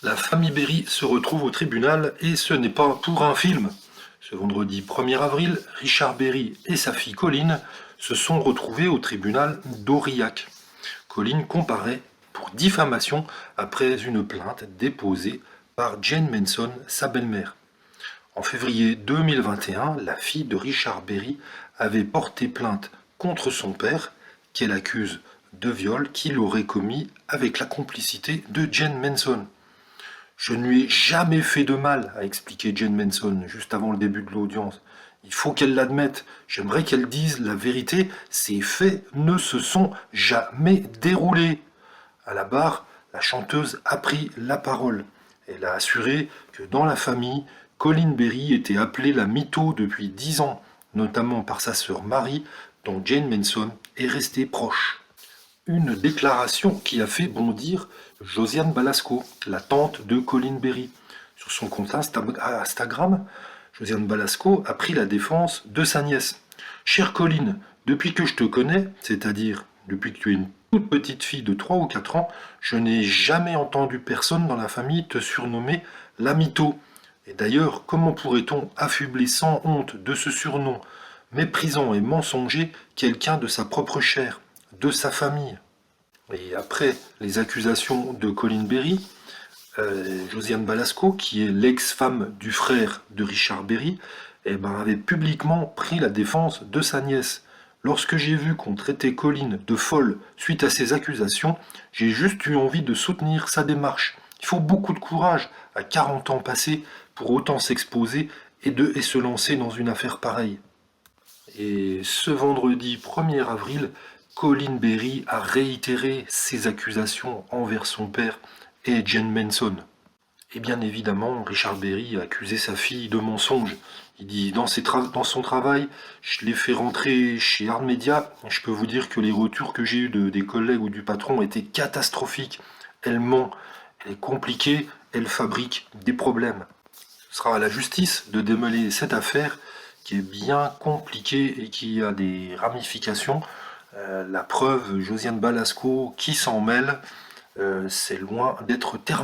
La famille Berry se retrouve au tribunal et ce n'est pas pour un film. Ce vendredi 1er avril, Richard Berry et sa fille Colline se sont retrouvés au tribunal d'Aurillac. Colline comparaît pour diffamation après une plainte déposée par Jane Manson, sa belle-mère. En février 2021, la fille de Richard Berry avait porté plainte contre son père, qu'elle accuse de viol qu'il aurait commis avec la complicité de Jane Manson. Je ne lui ai jamais fait de mal, a expliqué Jane Manson juste avant le début de l'audience. Il faut qu'elle l'admette. J'aimerais qu'elle dise la vérité. Ces faits ne se sont jamais déroulés. À la barre, la chanteuse a pris la parole. Elle a assuré que dans la famille, Colline Berry était appelée la mytho depuis 10 ans, notamment par sa sœur Marie, dont Jane Manson est restée proche. Une déclaration qui a fait bondir Josiane Balasco, la tante de Colline Berry. Sur son compte Instagram, Josiane Balasco a pris la défense de sa nièce. Chère Colline, depuis que je te connais, c'est-à-dire depuis que tu es une toute petite fille de 3 ou 4 ans, je n'ai jamais entendu personne dans la famille te surnommer la mytho. Et d'ailleurs, comment pourrait-on affubler sans honte de ce surnom, méprisant et mensonger quelqu'un de sa propre chair, de sa famille? Et après les accusations de Colline Berry, Josiane Balasco, qui est l'ex-femme du frère de Richard Berry, avait publiquement pris la défense de sa nièce. Lorsque j'ai vu qu'on traitait Colline de folle suite à ces accusations, j'ai juste eu envie de soutenir sa démarche. Il faut beaucoup de courage à 40 ans passés pour autant s'exposer et se lancer dans une affaire pareille. Et ce vendredi 1er avril, Colline Berry a réitéré ses accusations envers son père et Jane Manson. Et bien évidemment, Richard Berry a accusé sa fille de mensonge. Il dit dans son travail, je l'ai fait rentrer chez Art Media. Je peux vous dire que les retours que j'ai eus des collègues ou du patron étaient catastrophiques. Elle ment, elle est compliquée, elle fabrique des problèmes. Ce sera à la justice de démêler cette affaire qui est bien compliquée et qui a des ramifications. La preuve, Josiane Balasco qui s'en mêle, c'est loin d'être terminé.